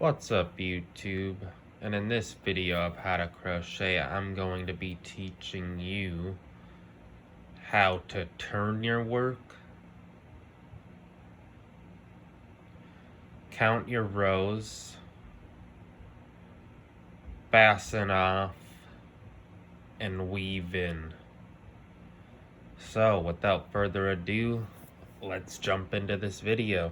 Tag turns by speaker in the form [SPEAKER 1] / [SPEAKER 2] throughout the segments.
[SPEAKER 1] What's up, YouTube? And in this video of how to crochet, I'm going to be teaching you how to turn your work, count your rows, fasten off, and weave in. So without further ado, let's jump into this video.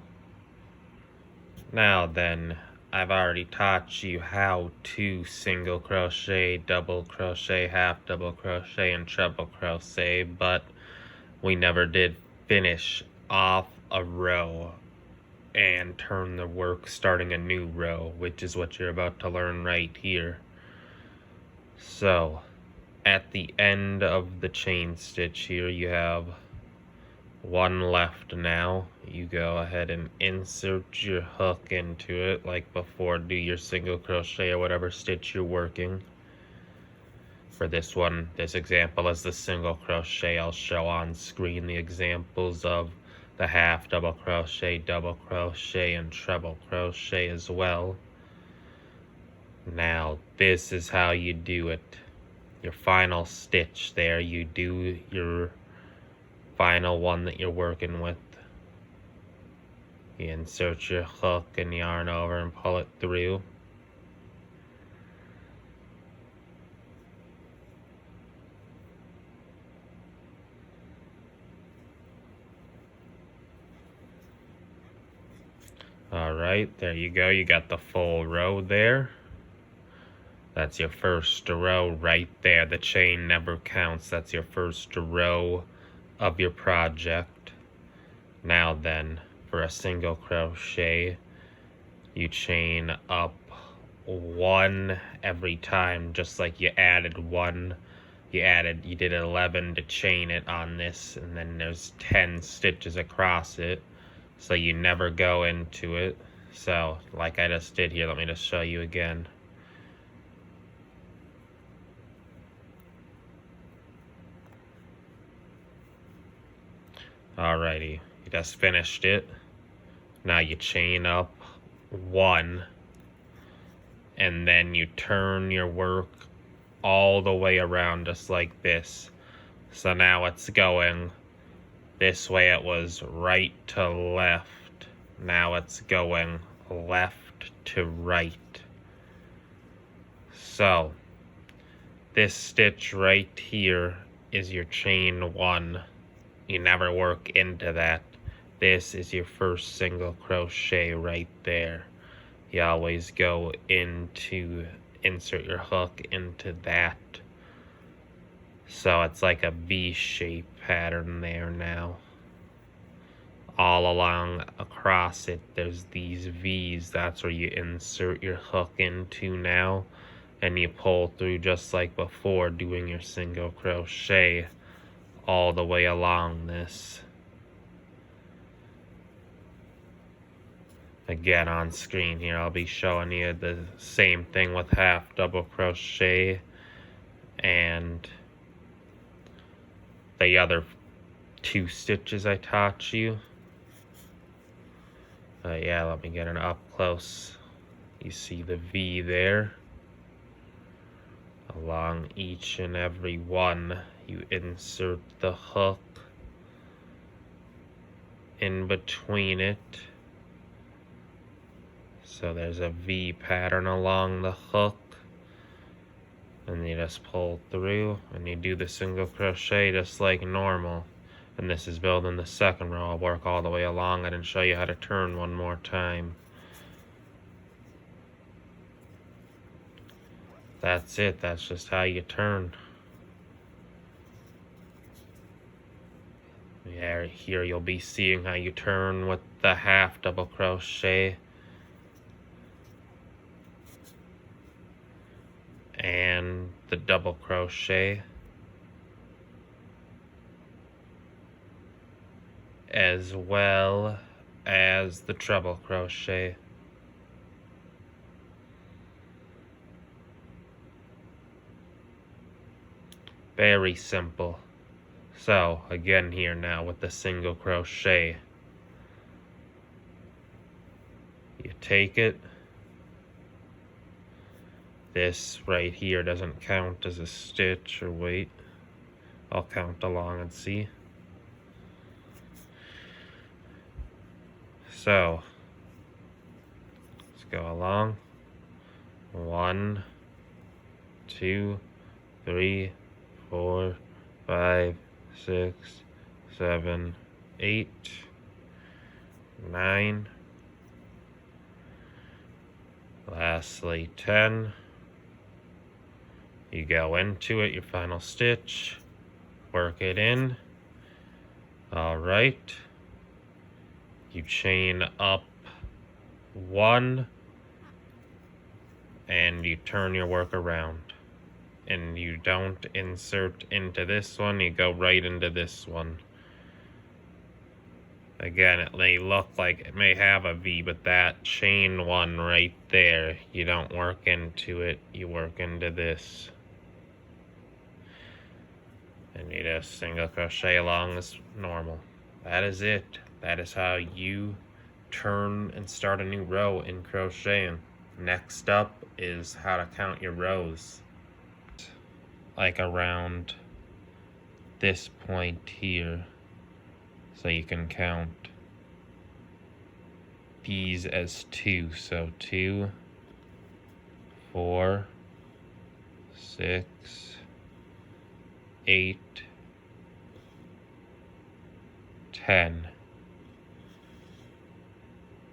[SPEAKER 1] Now then, I've already taught you how to single crochet, double crochet, half double crochet, and treble crochet, but we never did finish off a row and turn the work starting a new row, which is what you're about to learn right here. So, at the end of the chain stitch here, you have one left now. You go ahead and insert your hook into it like before. Do your single crochet or whatever stitch you're working. For this one, this example is the single crochet. I'll show on screen the examples of the half double crochet, double crochet, and treble crochet as well. Now this is how you do it. Your final stitch there, you do your final one that you're working with. You insert your hook and yarn over and pull it through. Alright, there you go. You got the full row there. That's your first row right there. The chain never counts. That's your first row of your project. Now then, for a single crochet, you chain up one every time, just like you added one. You did 11 to chain it on this, and then there's 10 stitches across it, so you never go into it. So like I just did here, let me just show you again. Alrighty, you just finished it. Now you chain up one, and then you turn your work all the way around just like this. So now it's going this way. It was right to left. Now it's going left to right. So this stitch right here is your chain one. You never work into that. This is your first single crochet right there. You always go into, insert your hook into that. So it's like a V-shape pattern there now. All along across it, there's these V's. That's where you insert your hook into now. And you pull through just like before, doing your single crochet all the way along this. Again, on screen here, I'll be showing you the same thing with half double crochet and the other 2 stitches I taught you. Yeah, let me get an up close. You see the V there. Along each and every one, you insert the hook in between it. So there's a V pattern along the hook, and you just pull through and you do the single crochet just like normal. And this is building the second row. I'll work all the way along it and show you how to turn one more time. That's it. That's just how you turn. Yeah, here you'll be seeing how you turn with the half double crochet and the double crochet, as well as the treble crochet. Very simple. So again here now with the single crochet, you take it, this right here doesn't count as a stitch, or wait, I'll count along and see. So let's go along. 1, 2, 3, 4, 5, 6, 7, 8, 9. Lastly, 10. You go into it, your final stitch, work it in. Alright. You chain up 1 and you turn your work around. And you don't insert into this one, you go right into this one. Again, it may look like it may have a V, but that chain 1 right there, you don't work into it, you work into this. And you just single crochet along as normal. That is it. That is how you turn and start a new row in crocheting. Next up is how to count your rows. Like around this point here. So you can count these as 2. So 2, 4, 6, 8, 10.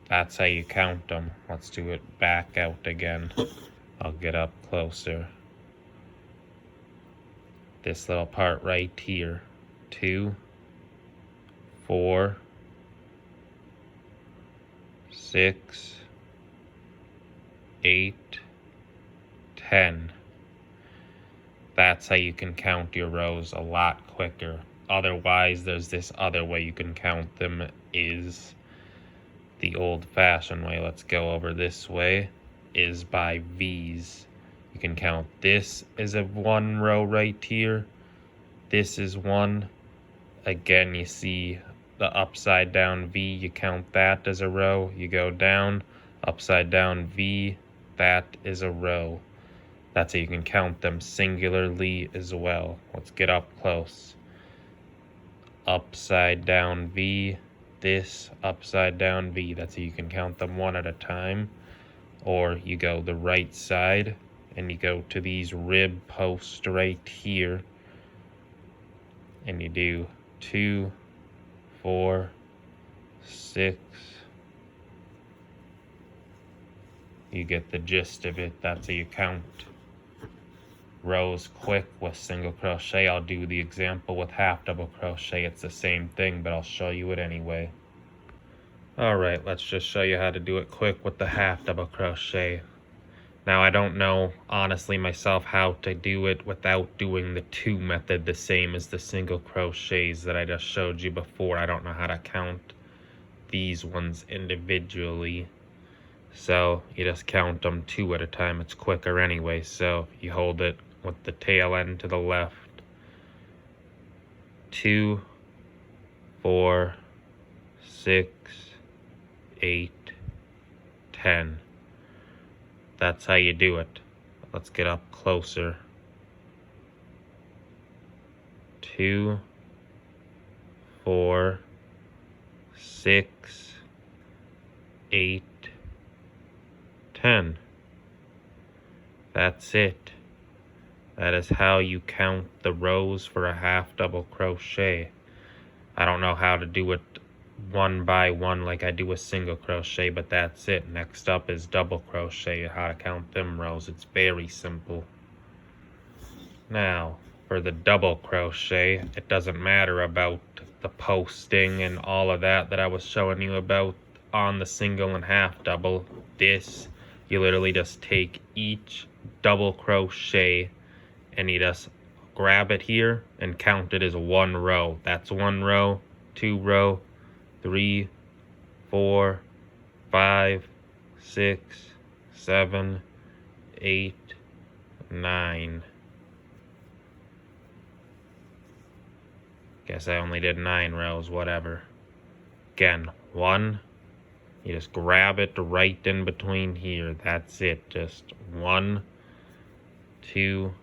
[SPEAKER 1] That's how you count them. Let's do it back out again. I'll get up closer. This little part right here. 2, 4, 6, 8, 10. That's how you can count your rows a lot quicker. Otherwise, there's this other way you can count them, is the old-fashioned way. Let's go over this way, is by V's. You can count this as a 1 row right here. This is 1. Again, you see the upside down V, you count that as a row. You go down, upside down V, that is a row. That's how you can count them singularly as well. Let's get up close. Upside down V, this upside down V. That's how you can count them one at a time. Or you go the right side and you go to these rib posts right here and you do 2, 4, 6. You get the gist of it. That's how you count rows quick with single crochet. I'll do the example with half double crochet. It's the same thing, but I'll show you it anyway. Alright, let's just show you how to do it quick with the half double crochet. Now, I don't know honestly myself how to do it without doing the 2 method, the same as the single crochets that I just showed you before. I don't know how to count these ones individually. So you just count them 2 at a time. It's quicker anyway. So you hold it with the tail end to the left. 2, 4, 6, 8, 10. That's how you do it. Let's get up closer. 2, 4, 6, 8, 10. That's it. That is how you count the rows for a half double crochet. I don't know how to do it 1 by 1 like I do a single crochet, but that's it. Next up is double crochet, how to count them rows. It's very simple. Now, for the double crochet, it doesn't matter about the posting and all of that I was showing you about on the single and half double. This, you literally just take each double crochet and you just grab it here and count it as 1 row. That's 1 row, 2 row, 3, 4, 5, 6, 7, 8, 9. Guess I only did 9 rows, whatever. Again, 1. You just grab it right in between here. That's it. Just 1 2,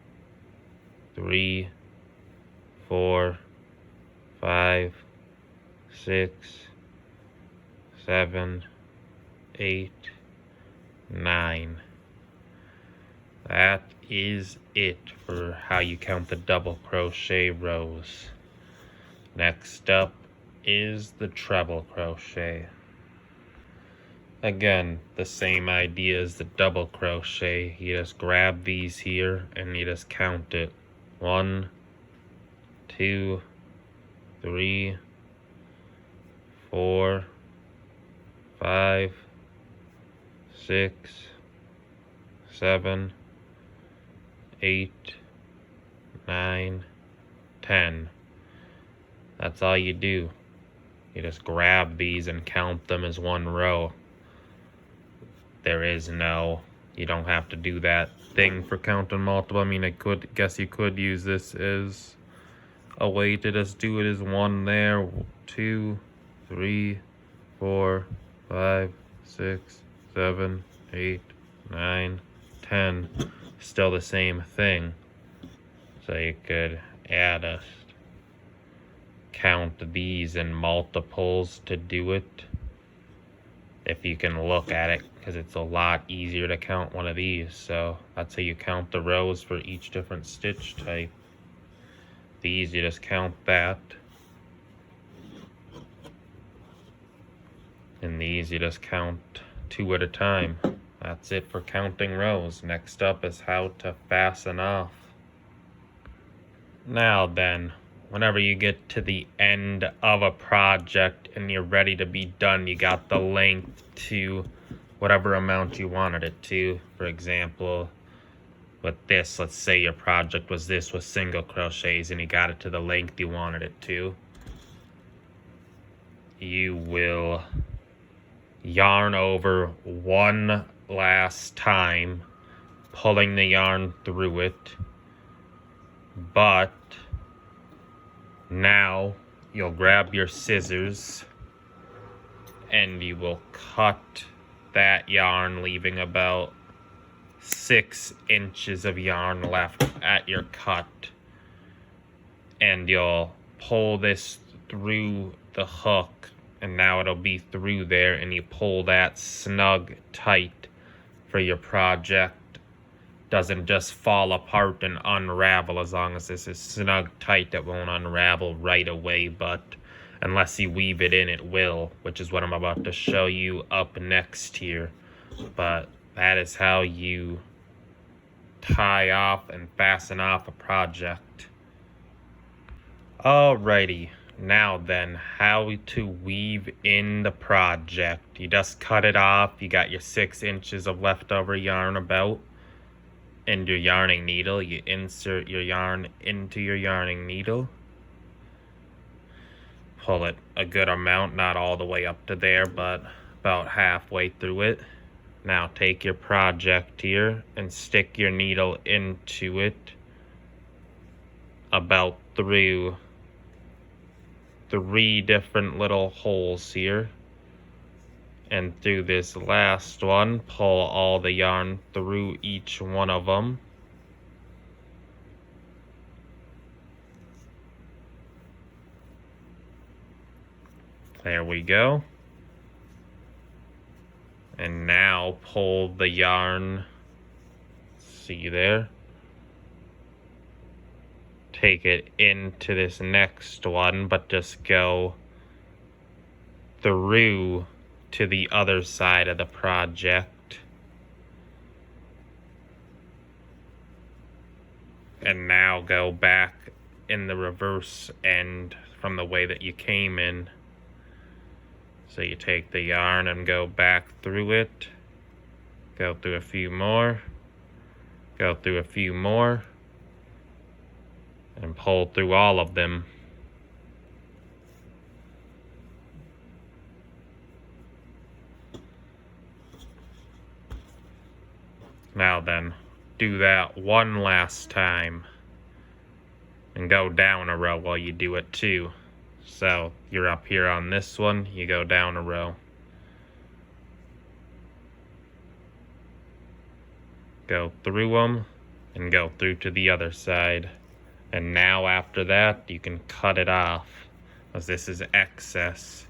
[SPEAKER 1] 3, 4, 5, 6, 7, 8, 9. That is it for how you count the double crochet rows. Next up is the treble crochet. Again, the same idea as the double crochet. You just grab these here and you just count it. 1, 2, 3, 4, 5, 6, 7, 8, 9, 10. That's all you do. You just grab these and count them as one row. There is no, you don't have to do that thing for counting multiple. I mean, guess you could use this as a way to just do it as one there. 2, 3, 4, 5, 6, 7, 8, 9, 10. Still the same thing. So you could add a count these in multiples to do it. If you can look at it, because it's a lot easier to count one of these. So that's how you count the rows for each different stitch type. These, you just count that. And these, you just count 2 at a time. That's it for counting rows. Next up is how to fasten off. Now then, whenever you get to the end of a project and you're ready to be done, you got the length to whatever amount you wanted it to. For example, with this, let's say your project was this with single crochets and you got it to the length you wanted it to. You will yarn over one last time, pulling the yarn through it, but now you'll grab your scissors and you will cut that yarn, leaving about 6 inches of yarn left at your cut. And you'll pull this through the hook, and now it'll be through there, and you pull that snug tight for your project. Doesn't just fall apart and unravel. As long as this is snug tight, it won't unravel right away, but unless you weave it in, it will, which is what I'm about to show you up next here. But that is how you tie off and fasten off a project. Alrighty, now then, how to weave in the project. You just cut it off. You got your 6 inches of leftover yarn about, and your yarning needle. You insert your yarn into your yarning needle. Pull it a good amount, not all the way up to there, but about halfway through it. Now take your project here and stick your needle into it about through 3 different little holes here. And through this last one, pull all the yarn through each one of them. There we go. And now pull the yarn, see there, take it into this next one, but just go through to the other side of the project. And now go back in the reverse end from the way that you came in. So you take the yarn and go back through it, go through a few more, go through a few more, and pull through all of them. Now then, do that one last time and go down a row while you do it too. So you're up here on this one, you go down a row. Go through them, and go through to the other side. And now after that, you can cut it off, as this is excess.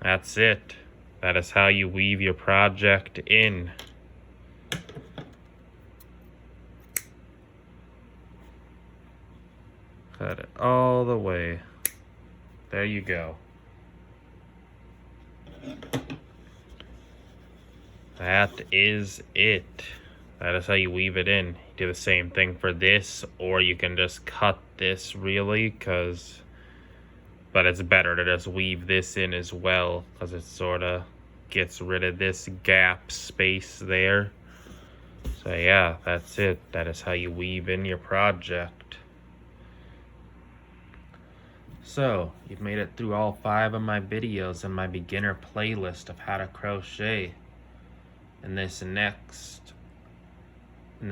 [SPEAKER 1] That's it. That is how you weave your project in. Cut it all the way. There you go. That is it. That is how you weave it in. You do the same thing for this, or you can just cut this really, but it's better to just weave this in as well, because it sort of gets rid of this gap space there. So yeah, that's it. That is how you weave in your project. So, you've made it through all 5 of my videos in my beginner playlist of how to crochet. In the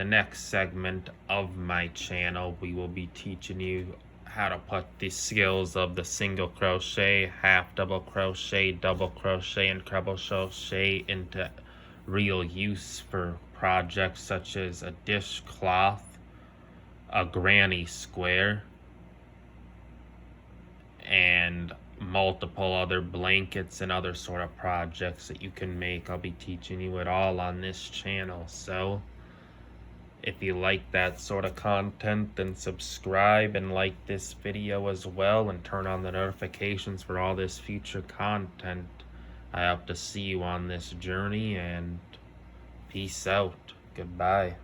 [SPEAKER 1] next segment of my channel, we will be teaching you how to put the skills of the single crochet, half double crochet, double crochet, and treble crochet into real use for projects such as a dishcloth, a granny square, and multiple other blankets and other sort of projects that you can make. I'll be teaching you it all on this channel. So if you like that sort of content, then subscribe and like this video as well, and turn on the notifications for all this future content. I hope to see you on this journey, and peace out. Goodbye.